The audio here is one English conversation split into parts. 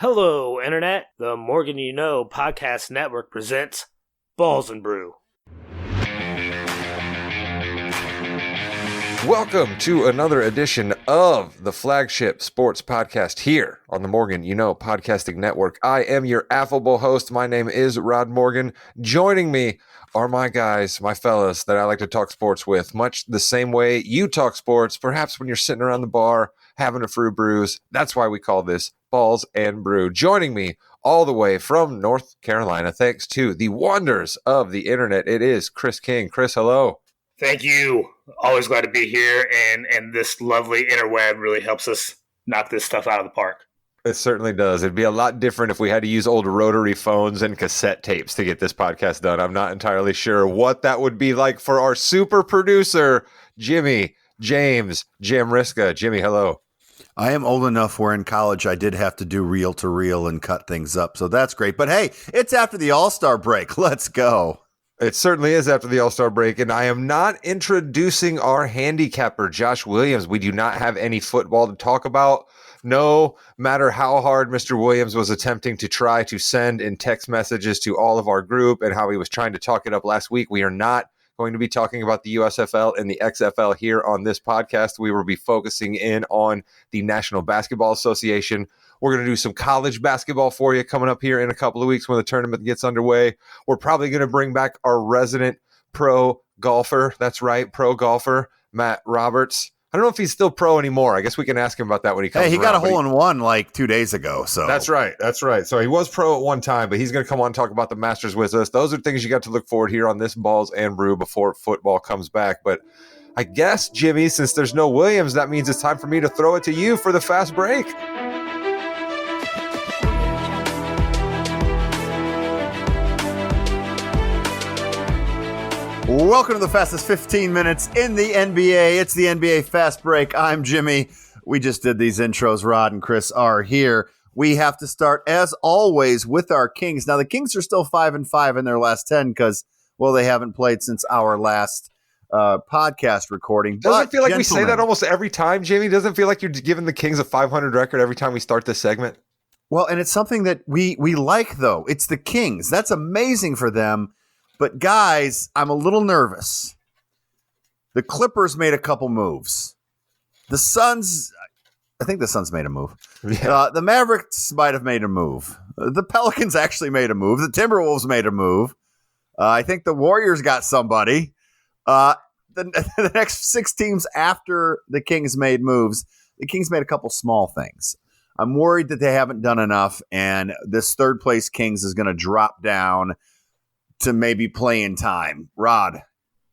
Hello, Internet. The Morgan You Know podcast network presents Balls and Brew. Welcome to another edition of the flagship sports podcast here on the Morgan You Know podcasting network. I am your affable host. My name is Rod Morgan. Joining me are my guys, my fellas that I like to talk sports with, much the same way you talk sports, perhaps when you're sitting around the bar having a few brews. That's why we call this Balls and Brew. Joining me all the way from North Carolina, thanks to the wonders of the internet, it is Chris King. Chris, hello. Thank you. Always glad to be here, and this lovely interweb really helps us knock this stuff out of the park. It certainly does. It'd be a lot different if we had to use old rotary phones and cassette tapes to get this podcast done. I'm not entirely sure what that would be like for our super producer, Jimmy James Jamriska. Jimmy, hello. I am old enough where in college I did have to do reel to reel and cut things up, so that's great. But hey, it's after the All-Star break. Let's go. It certainly is after the All-Star break, and I am not introducing our handicapper, Josh Williams. We do not have any football to talk about. No matter how hard Mr. Williams was attempting to try to send in text messages to all of our group and how he was trying to talk it up last week, we are not going to be talking about the USFL and the XFL here on this podcast. We will be focusing in on the National Basketball Association. We're going to do some college basketball for you coming up here in a couple of weeks when the tournament gets underway. We're probably going to bring back our resident pro golfer. That's right, pro golfer, Matt Roberts. I don't know if he's still pro anymore. I guess we can ask him about that when he comes Hey, he around, got a hole-in-one like 2 days ago. So That's right. So he was pro at one time, but he's going to come on and talk about the Masters with us. Those are things you got to look forward here on this Balls and Brew before football comes back. But I guess, Jimmy, since there's no Williams, that means it's time for me to throw it to you for the fast break. welcome to the fastest 15 minutes in the NBA. It's the NBA Fast Break. I'm Jimmy. We just did these intros. Rod and Chris are here. We have to start, as always, with our Kings. Now, the Kings are still 5-5 in their last 10 because, well, they haven't played since our last podcast recording. Doesn't it feel like we say that almost every time, Jimmy? Doesn't it feel like you're giving the Kings a 500 record every time we start this segment? Well, and it's something that we like, though. It's the Kings. That's amazing for them. But, guys, I'm a little nervous. The Clippers made a couple moves. The Suns, I think the Suns made a move. Yeah. The Mavericks might have made a move. The Pelicans actually made a move. The Timberwolves made a move. I think the Warriors got somebody. The next 6 teams after the Kings made moves, the Kings made a couple small things. I'm worried that they haven't done enough, and this third place Kings is going to drop down to maybe play in time. Rod,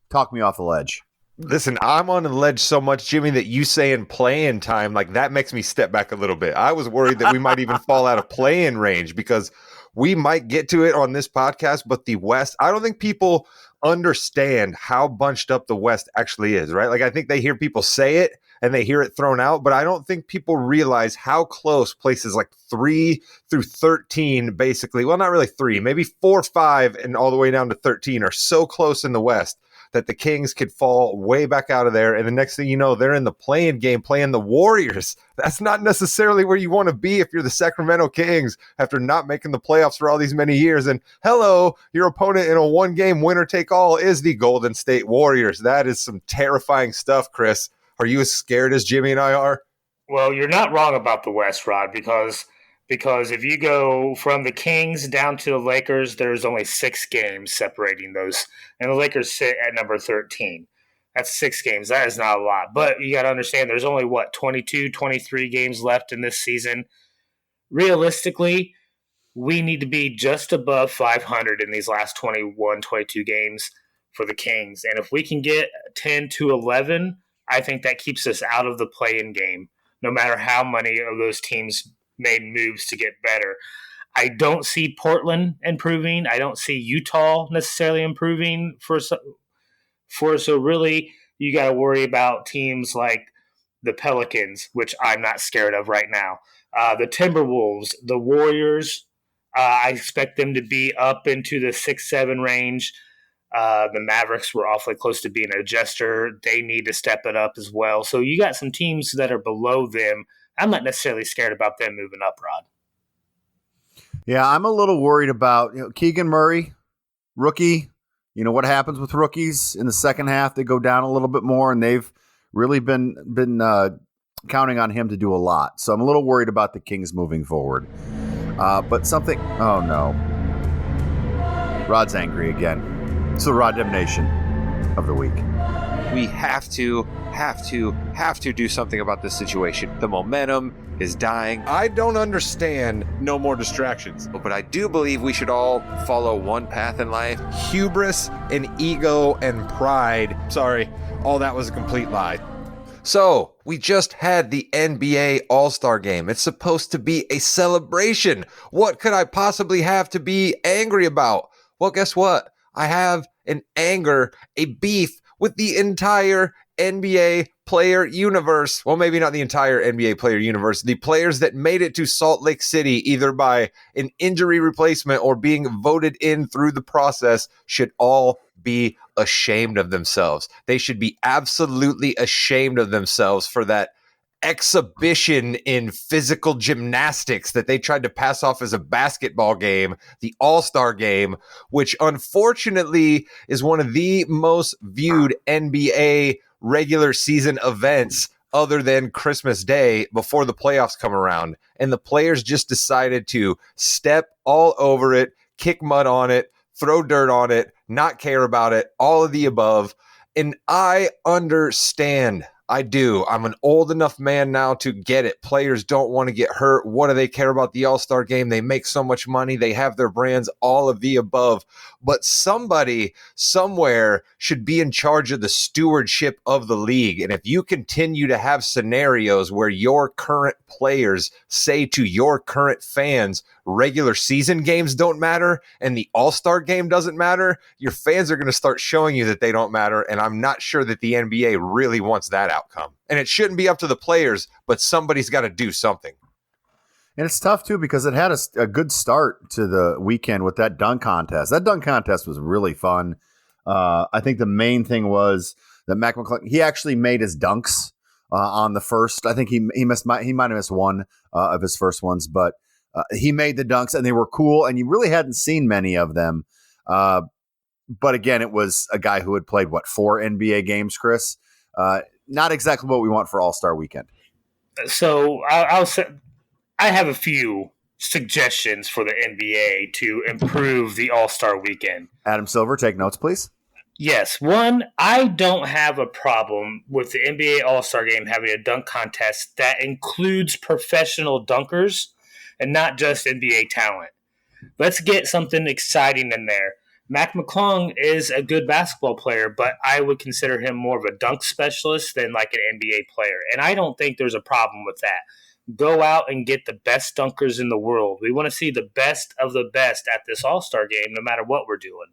talk me off the ledge. Listen, I'm on the ledge so much, Jimmy, that you saying play-in time, like that makes me step back a little bit. I was worried that we might even fall out of play-in range because we might get to it on this podcast, but the West, I don't think people understand how bunched up the West actually is, right? Like I think they hear people say it and they hear it thrown out, but I don't think people realize how close places like 3 through 13, basically, well, not really 3, maybe 4, 5, and all the way down to 13 are so close in the West that the Kings could fall way back out of there. And the next thing you know, they're in the play-in game playing the Warriors. That's not necessarily where you want to be if you're the Sacramento Kings after not making the playoffs for all these many years. And hello, your opponent in a one-game winner-take-all is the Golden State Warriors. That is some terrifying stuff, Chris. Are you as scared as Jimmy and I are? Well, you're not wrong about the West, Rod, because if you go from the Kings down to the Lakers, there's only 6 games separating those, and the Lakers sit at number 13. That's 6 games. That is not a lot. But you got to understand there's only, 22, 23 games left in this season. Realistically, we need to be just above 500 in these last 21, 22 games for the Kings. And if we can get 10 to 11, I think that keeps us out of the play-in game, no matter how many of those teams made moves to get better. I don't see Portland improving. I don't see Utah necessarily improving so really you got to worry about teams like the Pelicans, which I'm not scared of right now. The Timberwolves, the Warriors, I expect them to be up into the 6-7 range. The Mavericks were awfully close to being an adjuster. They need to step it up as well. So you got some teams that are below them. I'm not necessarily scared about them moving up, Rod. Yeah, I'm a little worried about Keegan Murray, rookie. What happens with rookies in the second half? They go down a little bit more, and they've really been counting on him to do a lot. So I'm a little worried about the Kings moving forward. But something. Oh no, Rod's angry again. It's the Rodemnation of the week. We have to do something about this situation. The momentum is dying. I don't understand no more distractions, but I do believe we should all follow one path in life. Hubris and ego and pride. Sorry, all that was a complete lie. So, we just had the NBA All-Star Game. It's supposed to be a celebration. What could I possibly have to be angry about? Well, guess what? I have an anger, a beef with the entire NBA player universe. Well, maybe not the entire NBA player universe. The players that made it to Salt Lake City, either by an injury replacement or being voted in through the process, should all be ashamed of themselves. They should be absolutely ashamed of themselves for that exhibition in physical gymnastics that they tried to pass off as a basketball game, the All-Star Game, which unfortunately is one of the most viewed NBA regular season events other than Christmas Day before the playoffs come around. And the players just decided to step all over it, kick mud on it, throw dirt on it, not care about it, all of the above. And I understand. I do. I'm an old enough man now to get it. Players don't want to get hurt. What do they care about the All-Star Game? They make so much money. They have their brands, all of the above. But somebody somewhere should be in charge of the stewardship of the league. And if you continue to have scenarios where your current players say to your current fans, regular season games don't matter and the All-Star Game doesn't matter, your fans are going to start showing you that they don't matter. And I'm not sure that the NBA really wants that outcome. And it shouldn't be up to the players, but somebody's got to do something. And it's tough, too, because it had a good start to the weekend with that dunk contest. That dunk contest was really fun. I think the main thing was that Mac McClung, he actually made his dunks on the first. I think he might have missed one of his first ones, but he made the dunks, and they were cool, and you really hadn't seen many of them. But again, it was a guy who had played, 4 NBA games, Chris? Not exactly what we want for All-Star Weekend. So I'll say I have a few suggestions for the NBA to improve the All-Star Weekend. Adam Silver, take notes, please. Yes. One, I don't have a problem with the NBA All-Star Game having a dunk contest that includes professional dunkers and not just NBA talent. Let's get something exciting in there. Mac McClung is a good basketball player, but I would consider him more of a dunk specialist than like an NBA player. And I don't think there's a problem with that. Go out and get the best dunkers in the world. We want to see the best of the best at this All-Star Game, no matter what we're doing.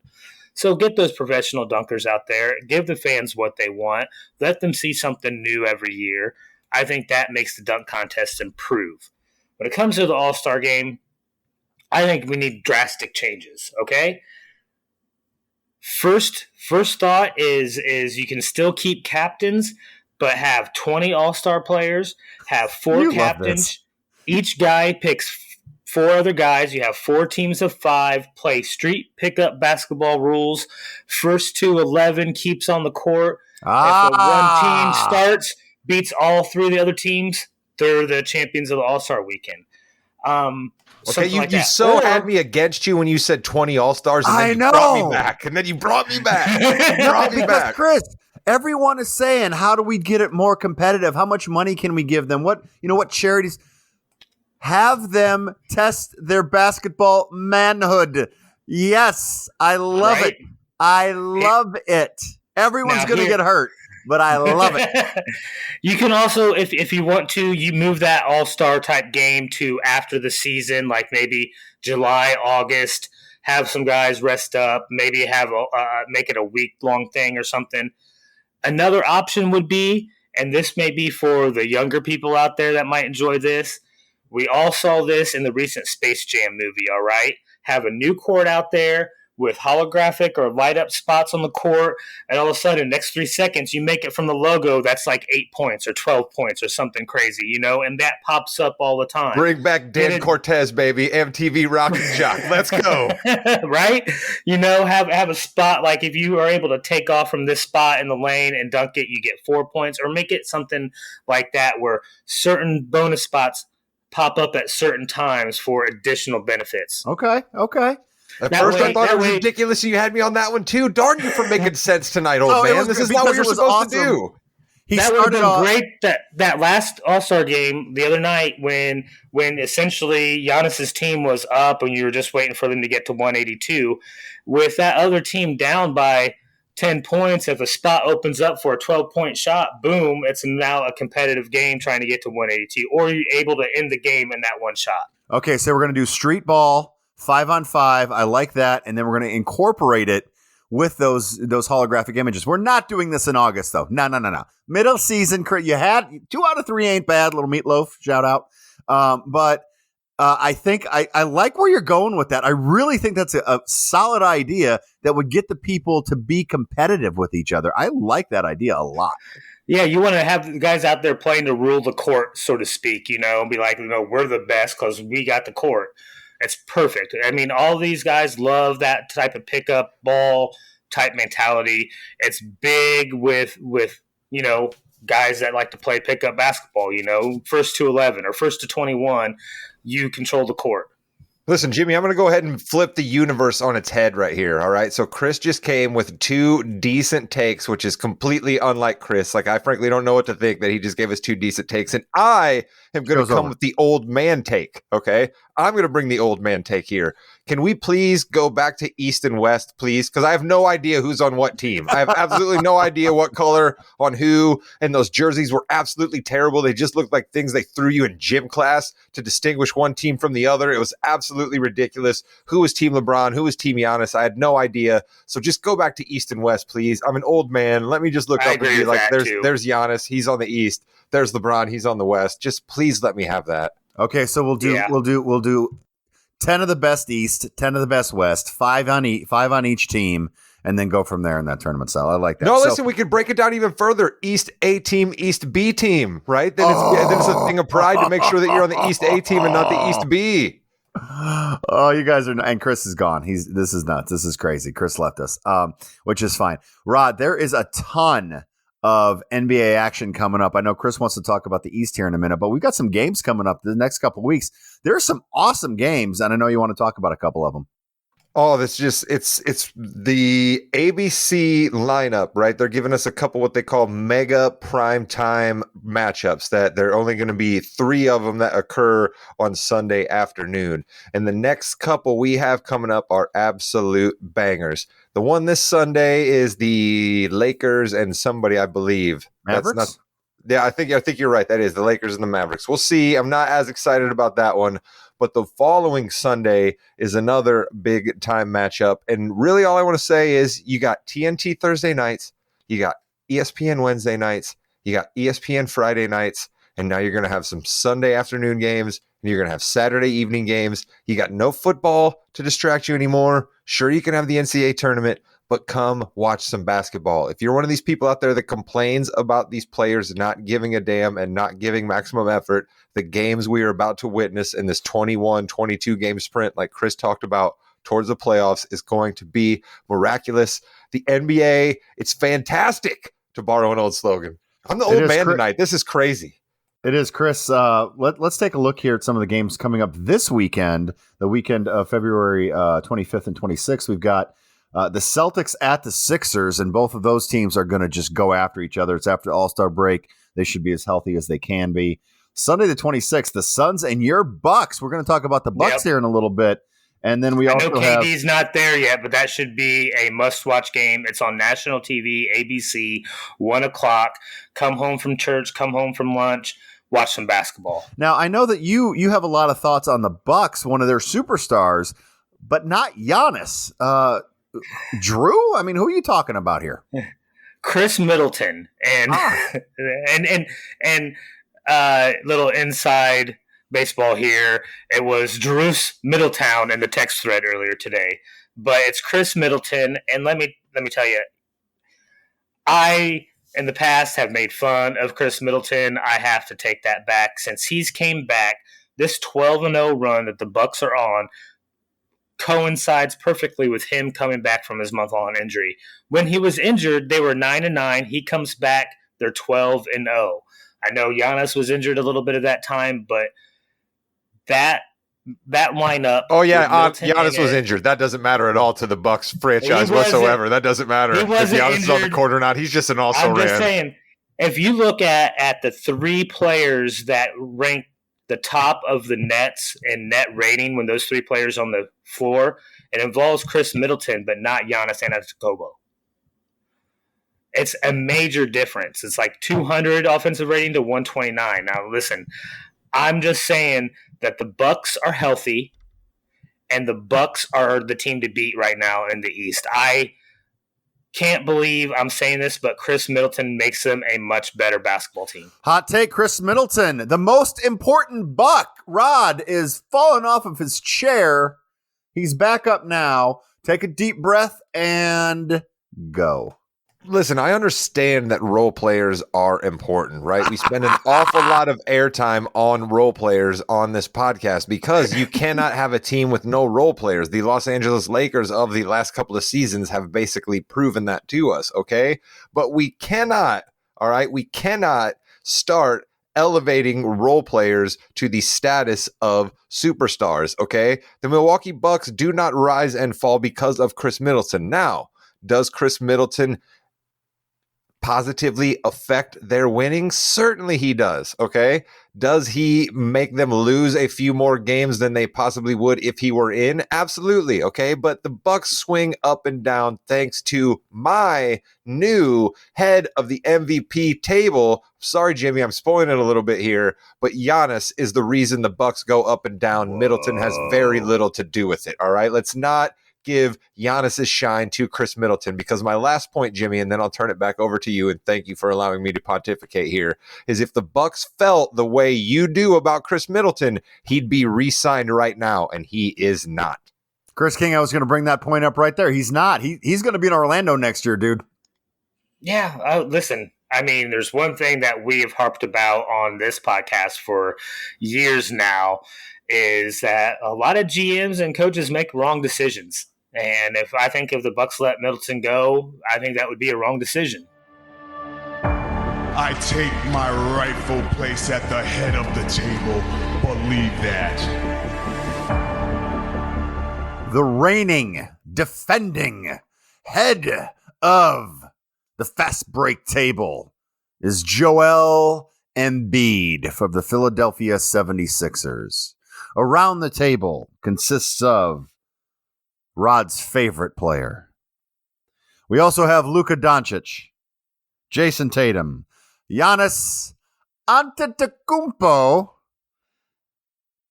So get those professional dunkers out there. Give the fans what they want. Let them see something new every year. I think that makes the dunk contest improve. When it comes to the All-Star Game, I think we need drastic changes, okay? First thought is you can still keep captains, but have 20 all-star players, have 4 captains. Each guy picks 4 other guys. You have 4 teams of 5, play street pickup basketball rules. First to 11 keeps on the court. If one team starts, beats all 3 of the other teams, they're the champions of the All-Star Weekend. Okay, you had me against you when you said 20 All-Stars, and then you brought me back. And then you brought me back. Chris, everyone is saying, how do we get it more competitive? How much money can we give them? What charities? Have them test their basketball manhood. Yes, I love it. I love it. Everyone's going to get hurt, but I love it. You can also, if you want to, you move that all-star type game to after the season, like maybe July, August, have some guys rest up, maybe have make it a week-long thing or something. Another option would be, and this may be for the younger people out there that might enjoy this, we all saw this in the recent Space Jam movie, all right? Have a new court out there, with holographic or light up spots on the court, and all of a sudden, next 3 seconds, you make it from the logo that's like 8 points or 12 points or something crazy, and that pops up all the time. Bring back Dan Cortez, baby. MTV Rock and Jock. Let's go. Right? Have a spot, like if you are able to take off from this spot in the lane and dunk it, you get 4 points, or make it something like that where certain bonus spots pop up at certain times for additional benefits. Okay. At first, I thought it was ridiculous. You had me on that one too. Darn you for making sense tonight, old man. This is not what you're supposed to do. That would have been great. That last All-Star game the other night, when essentially Giannis's team was up and you were just waiting for them to get to 182, with that other team down by 10 points, if a spot opens up for a 12-point shot, boom, it's now a competitive game trying to get to 182, or you're able to end the game in that one shot. Okay, so we're going to do street ball, 5-on-5. I like that. And then we're going to incorporate it with those holographic images. We're not doing this in August, though. No. Middle season, you had 2 out of 3 ain't bad. Little Meatloaf, shout out. But I think I like where you're going with that. I really think that's a solid idea that would get the people to be competitive with each other. I like that idea a lot. Yeah, you want to have the guys out there playing to rule the court, so to speak, and be like, we're the best because we got the court. It's perfect. I mean, all these guys love that type of pickup ball type mentality. It's big with guys that like to play pickup basketball, first to 11 or first to 21, you control the court. Listen, Jimmy, I'm going to go ahead and flip the universe on its head right here, all right? So Chris just came with 2 decent takes, which is completely unlike Chris. Like, I frankly don't know what to think that he just gave us 2 decent takes, and I am going to come with the old man take, okay? I'm going to bring the old man take here. Can we please go back to East and West, please? Because I have no idea who's on what team. I have absolutely no idea what color on who, and those jerseys were absolutely terrible. They just looked like things they threw you in gym class to distinguish one team from the other. It was absolutely ridiculous. Who was Team LeBron? Who was Team Giannis? I had no idea. So just go back to East and West, please. I'm an old man. Let me just look up and be like, there's Giannis. He's on the East. There's LeBron. He's on the West. Just please let me have that. Okay, so we'll do 10 of the best East, 10 of the best West, 5 on each team, and then go from there in that tournament style. I like that. No, listen, we could break it down even further. East A team, East B team, right? Then it's a thing of pride to make sure that you're on the East A team and not the East B. Oh, you guys are, and Chris is gone. This is nuts. This is crazy. Chris left us, which is fine. Rod, there is a ton of NBA action coming up. I know Chris wants to talk about the East here in a minute, but we've got some games coming up the next couple of weeks. There are some awesome games, and I know you want to talk about a couple of them. Oh, it's the ABC lineup, right? They're giving us a couple what they call mega prime time matchups that there are only going to be 3 of them that occur on Sunday afternoon. And the next couple we have coming up are absolute bangers. The one this Sunday is the Lakers and somebody, I believe. Mavericks? I think you're right. That is the Lakers and the Mavericks. We'll see. I'm not as excited about that one. But the following Sunday is another big time matchup. And really all I want to say is you got TNT Thursday nights, you got ESPN Wednesday nights, you got ESPN Friday nights, and now you're going to have some Sunday afternoon games, and you're going to have Saturday evening games. You got no football to distract you anymore. Sure, you can have the NCAA tournament, but come watch some basketball. If you're one of these people out there that complains about these players not giving a damn and not giving maximum effort, the games we are about to witness in this 21, 22 game sprint, like Chris talked about, towards the playoffs is going to be miraculous. The NBA, it's fantastic, to borrow an old slogan. I'm the old man tonight. This is crazy. It is, Chris. Let's take a look here at some of the games coming up this weekend, the weekend of February 25th and 26th. We've got the Celtics at the Sixers, and both of those teams are going to just go after each other. It's after the All-Star break. They should be as healthy as they can be. Sunday the 26th, the Suns and your Bucks. We're going to talk about the Bucks here in a little bit. And then I know KD's not there yet, but that should be a must-watch game. It's on national TV, ABC, 1 o'clock. Come home from church, come home from lunch, watch some basketball. Now, I know that you have a lot of thoughts on the Bucks, one of their superstars, but not Giannis. Drew? I mean, who are you talking about here? Chris Middleton and little inside baseball here. It was Drews Middletown in the text thread earlier today. but it's Chris Middleton. And let me tell you, I in the past have made fun of Chris Middleton. I have to take that back since he's came back. This 12-0 run that the Bucks are on coincides perfectly with him coming back from his month-long injury. When he was injured, they were 9-9. He comes back, they're 12-0. I know Giannis was injured a little bit of that time, but that lineup. Oh yeah, Giannis was injured. That doesn't matter at all to the Bucks franchise whatsoever. That doesn't matter if Giannis is on the court or not. He's just an also-ran. I'm just saying, if you look at the three players that rank the top of the Nets in net rating when those three players on the floor, it involves Chris Middleton, but not Giannis Antetokounmpo. It's a major difference. It's like 200 offensive rating to 129. Now, listen, I'm just saying that the Bucks are healthy, and the Bucks are the team to beat right now in the East. I can't believe I'm saying this, but Chris Middleton makes them a much better basketball team. Hot take, Chris Middleton. The most important Buck, Rod, is falling off of his chair. He's back up now. Take a deep breath and go. Listen, I understand that role players are important, right? We spend an awful lot of airtime on role players on this podcast because you cannot have a team with no role players. The Los Angeles Lakers of the last couple of seasons have basically proven that to us, okay? But we cannot, all right? We cannot start elevating role players to the status of superstars, okay? The Milwaukee Bucks do not rise and fall because of Chris Middleton. Now, does Chris Middleton positively affect their winning? Certainly he does, okay? Does he make them lose a few more games than they possibly would if he were in? Absolutely, okay? But the Bucks swing up and down thanks to my new head of the MVP table. Sorry, Jimmy, I'm spoiling it a little bit here, but Giannis is the reason the Bucks go up and down. Whoa. Middleton has very little to do with it, all right? Let's not give Giannis's shine to Chris Middleton, because my last point, Jimmy, and then I'll turn it back over to you, and thank you for allowing me to pontificate here, is if the Bucks felt the way you do about Chris Middleton, he'd be re-signed right now, and he is not. Chris King, I was going to bring that point up right there. He's not. He's going to be in Orlando next year, dude. Yeah, listen, I mean, there's one thing that we have harped about on this podcast for years now, is that a lot of GMs and coaches make wrong decisions. And if the Bucks let Middleton go, I think that would be a wrong decision. I take my rightful place at the head of the table. Believe that. The reigning, defending head of the fast break table is Joel Embiid from the Philadelphia 76ers. Around the table consists of Rod's favorite player. We also have Luka Doncic, Jason Tatum, Giannis Antetokounmpo,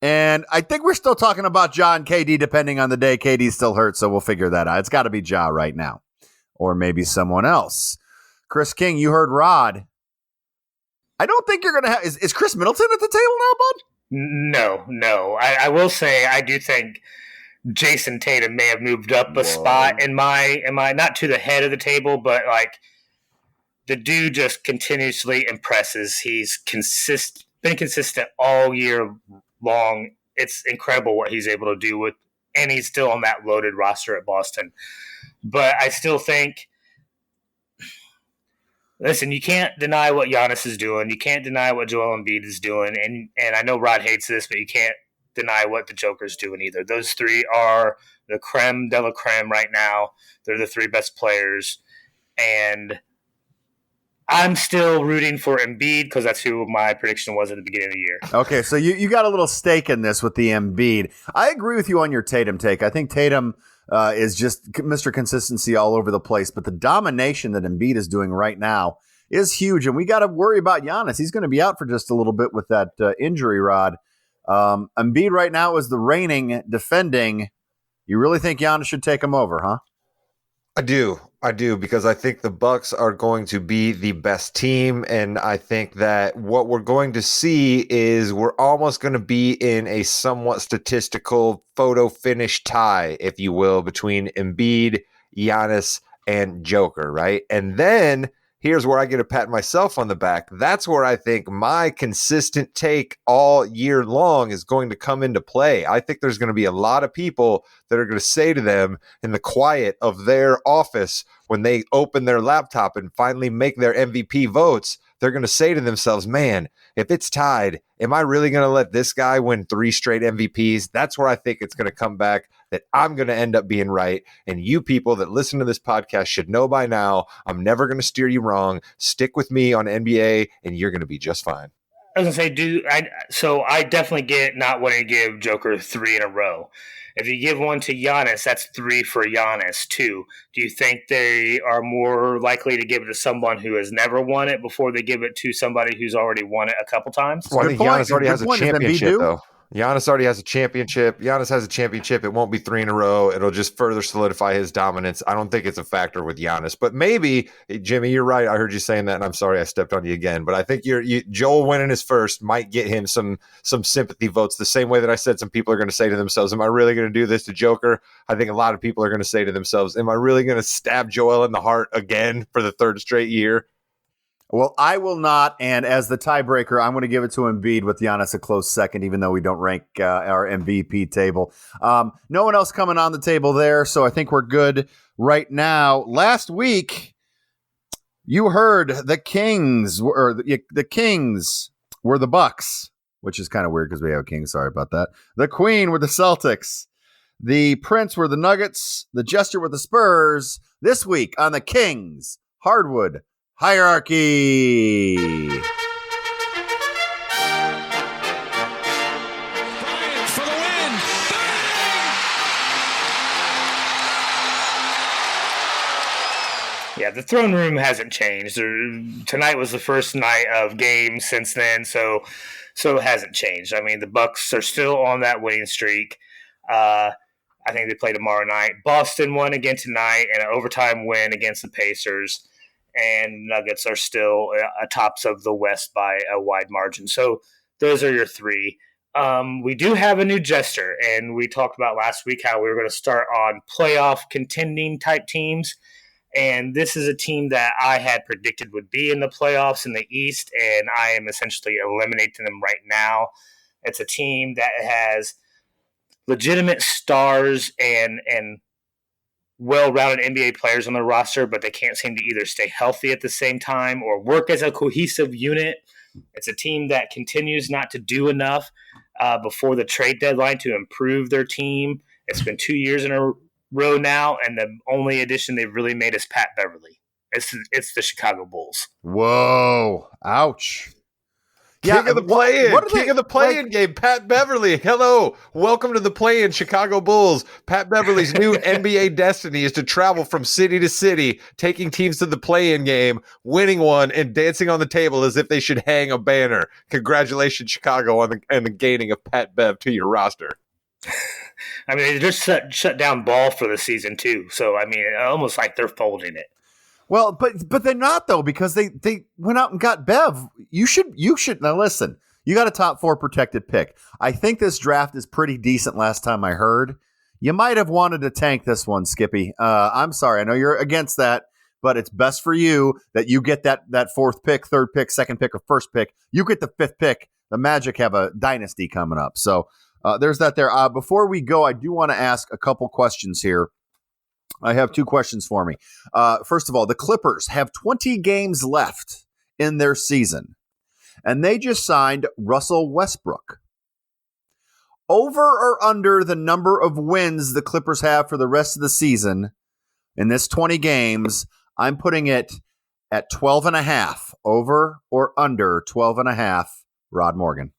and I think we're still talking about Ja and KD depending on the day. KD's still hurt, so we'll figure that out. It's got to be Ja right now, or maybe someone else. Chris King, you heard Rod. I don't think you're going to have... Is Chris Middleton at the table now, bud? No. I will say I do think Jason Tatum may have moved up a spot in my not to the head of the table, but like the dude just continuously impresses. He's been consistent all year long. It's incredible what he's able to do with, and he's still on that loaded roster at Boston. But I still think, listen, you can't deny what Giannis is doing. You can't deny what Joel Embiid is doing, and I know Rod hates this, but you can't deny what the Joker's doing either. Those three are the creme de la creme right now. They're the three best players, and I'm still rooting for Embiid because that's who my prediction was at the beginning of the year. Okay, so you got a little stake in this with the Embiid. I agree with you on your Tatum take. I think Tatum is just Mr. Consistency all over the place, but the domination that Embiid is doing right now is huge, and we got to worry about Giannis. He's going to be out for just a little bit with that injury, Rod. Embiid right now is the reigning, defending. You really think Giannis should take him over, huh? I do, because I think the Bucks are going to be the best team, and I think that what we're going to see is we're almost going to be in a somewhat statistical photo finish tie, if you will, between Embiid, Giannis, and Joker, right? And then here's where I get to pat myself on the back. That's where I think my consistent take all year long is going to come into play. I think there's going to be a lot of people that are going to say to them in the quiet of their office when they open their laptop and finally make their MVP votes, they're going to say to themselves, man, if it's tied, am I really going to let this guy win 3 straight MVPs? That's where I think it's going to come back, that I'm going to end up being right. And you people that listen to this podcast should know by now, I'm never going to steer you wrong. Stick with me on NBA and you're going to be just fine. I was gonna say, so I definitely get not wanting to give Joker 3 in a row. If you give one to Giannis, that's 3 for Giannis too. Do you think they are more likely to give it to someone who has never won it before they give it to somebody who's already won it a couple times? Well, I think Giannis already has a championship, though. Giannis already has a championship. Giannis has a championship. It won't be 3 in a row. It'll just further solidify his dominance. I don't think it's a factor with Giannis, but maybe, Jimmy, you're right. I heard you saying that, and I'm sorry I stepped on you again. But I think Joel winning his first might get him some sympathy votes. The same way that I said some people are going to say to themselves, "Am I really going to do this to Joker?" I think a lot of people are going to say to themselves, "Am I really going to stab Joel in the heart again for the 3rd straight year?" Well, I will not, and as the tiebreaker, I'm going to give it to Embiid with Giannis a close second, even though we don't rank our MVP table. No one else coming on the table there, so I think we're good right now. Last week, you heard the Kings were the Bucks, which is kind of weird because we have a king. Sorry about that. The Queen were the Celtics. The Prince were the Nuggets. The Jester were the Spurs. This week on the Kings, Hardwood Hierarchy. Bryant for the win. Yeah, the throne room hasn't changed. Tonight was the first night of games since then, so it hasn't changed. I mean, the Bucks are still on that winning streak. I think they play tomorrow night. Boston won again tonight, and an overtime win against the Pacers. And Nuggets are still tops of the West by a wide margin. So those are your 3. We do have a new Jester, and we talked about last week how we were going to start on playoff contending type teams. And this is a team that I had predicted would be in the playoffs in the East, and I am essentially eliminating them right now. It's a team that has legitimate stars and well-rounded NBA players on their roster, but they can't seem to either stay healthy at the same time or work as a cohesive unit. It's a team that continues not to do enough before the trade deadline to improve their team. It's been 2 years in a row now, and the only addition they've really made is Pat Beverly. It's the Chicago Bulls. Whoa. Ouch. King of the play-in game, Pat Beverly. Hello. Welcome to the play-in, Chicago Bulls. Pat Beverly's new NBA destiny is to travel from city to city, taking teams to the play-in game, winning one, and dancing on the table as if they should hang a banner. Congratulations, Chicago, on the gaining of Pat Bev to your roster. I mean, they just shut down ball for the season, too. So, I mean, almost like they're folding it. Well, but they're not, though, because they went out and got Bev. You should now listen. You got a top 4 protected pick. I think this draft is pretty decent. Last time I heard, you might have wanted to tank this one, Skippy. I'm sorry. I know you're against that, but it's best for you that you get that 4th pick, 3rd pick, 2nd pick, or 1st pick. You get the 5th pick. The Magic have a dynasty coming up, so there's that there. Before we go, I do want to ask a couple questions here. I have 2 questions for me. First of all, the Clippers have 20 games left in their season, and they just signed Russell Westbrook. Over or under the number of wins the Clippers have for the rest of the season in this 20 games, I'm putting it at 12.5. Over or under 12.5, Rod Morgan.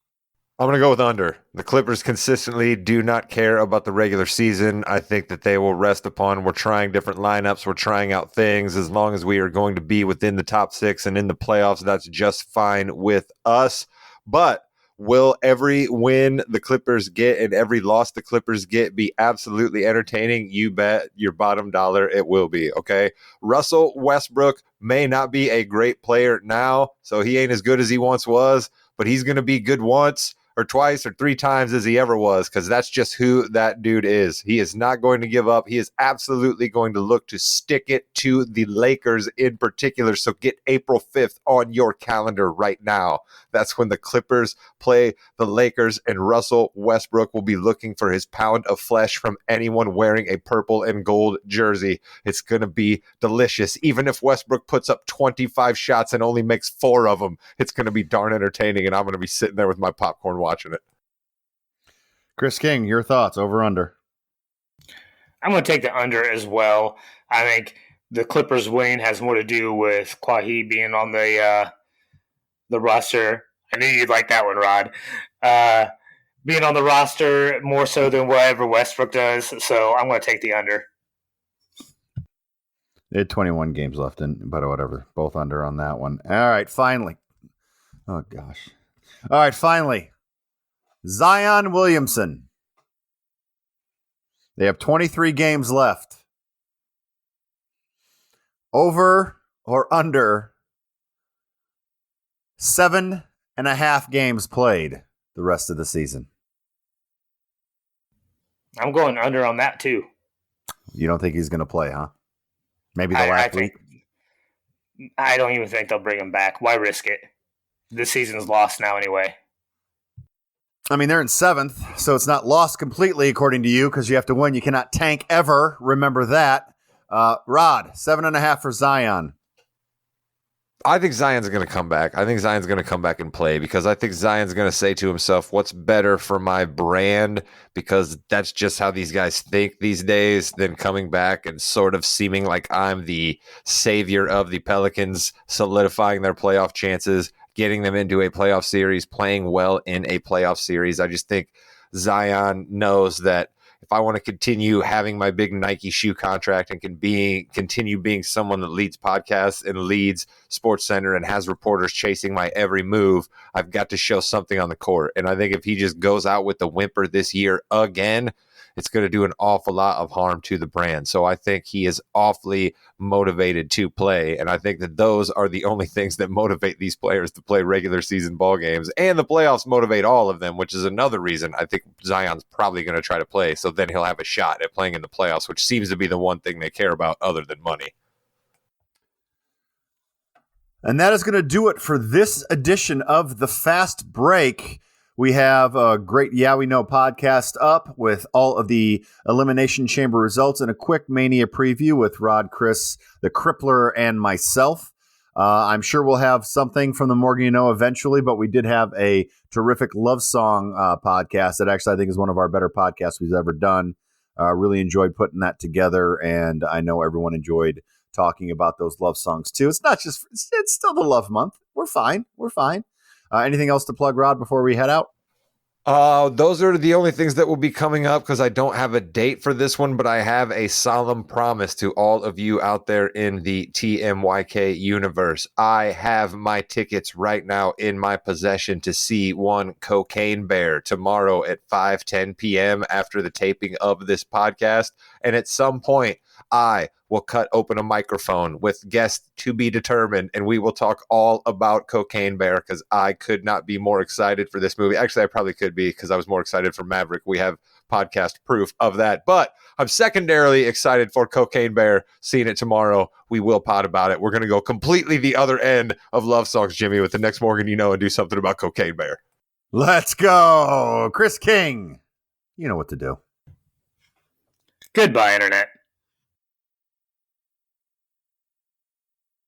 I'm going to go with under. The Clippers consistently do not care about the regular season. I think that they will rest upon, we're trying different lineups, we're trying out things. As long as we are going to be within the top 6 and in the playoffs, that's just fine with us. But Will every win the Clippers get and every loss the Clippers get be absolutely entertaining? You bet your bottom dollar it will be, okay? Russell Westbrook may not be a great player now, so he ain't as good as he once was, but he's going to be good once or twice or three times as he ever was, because that's just who that dude is. He is not going to give up. He is absolutely going to look to stick it to the Lakers in particular. So get April 5th on your calendar right now. That's when the Clippers play the Lakers, and Russell Westbrook will be looking for his pound of flesh from anyone wearing a purple and gold jersey. It's going to be delicious. Even if Westbrook puts up 25 shots and only makes 4 of them, it's going to be darn entertaining, and I'm going to be sitting there with my popcorn watching it. Chris King, your thoughts, over under? I'm going to take the under as well. I think the Clippers win has more to do with Kawhi being on the roster. I knew you'd like that one, Rod. Being on the roster more so than whatever Westbrook does. So I'm going to take the under. They had 21 games left, but whatever. Both under on that one. All right, finally. Oh, gosh. All right, finally. Zion Williamson. They have 23 games left. Over or under 7.5 games played the rest of the season. I'm going under on that too. You don't think he's going to play, huh? Maybe the last week? I don't even think they'll bring him back. Why risk it? This season's lost now anyway. I mean, they're in 7th, so it's not lost completely, according to you, because you have to win. You cannot tank ever. Remember that. Rod, 7.5 for Zion. I think Zion's going to come back. I think Zion's going to come back and play, because I think Zion's going to say to himself, what's better for my brand? Because that's just how these guys think these days, than coming back and sort of seeming like I'm the savior of the Pelicans, solidifying their playoff chances, getting them into a playoff series, playing well in a playoff series. I just think Zion knows that if I want to continue having my big Nike shoe contract and continue being someone that leads podcasts and leads SportsCenter and has reporters chasing my every move, I've got to show something on the court. And I think if he just goes out with the whimper this year again, it's going to do an awful lot of harm to the brand. So I think he is awfully motivated to play. And I think that those are the only things that motivate these players to play regular season ball games. And the playoffs motivate all of them, which is another reason I think Zion's probably going to try to play. So then he'll have a shot at playing in the playoffs, which seems to be the one thing they care about other than money. And that is going to do it for this edition of The Fast Break. We have a great Yeah We Know podcast up with all of the Elimination Chamber results and a quick Mania preview with Rod, Chris, the Crippler, and myself. I'm sure we'll have something from the Morgan You Know eventually, but we did have a terrific love song podcast that actually I think is one of our better podcasts we've ever done. Really enjoyed putting that together, and I know everyone enjoyed talking about those love songs too. It's not just, it's still the love month. We're fine. Anything else to plug, Rod, before we head out? Those are the only things that will be coming up, because I don't have a date for this one, but I have a solemn promise to all of you out there in the TMYK universe. I have my tickets right now in my possession to see one Cocaine Bear tomorrow at 5:10 p.m. after the taping of this podcast. And at some point, I will cut open a microphone with guests to be determined, and we will talk all about Cocaine Bear, because I could not be more excited for this movie. Actually, I probably could be, because I was more excited for Maverick. We have podcast proof of that. But I'm secondarily excited for Cocaine Bear. Seeing it tomorrow. We will pod about it. We're going to go completely the other end of love songs, Jimmy, with the next Morgan You Know, and do something about Cocaine Bear. Let's go. Chris King. You know what to do. Goodbye, Internet.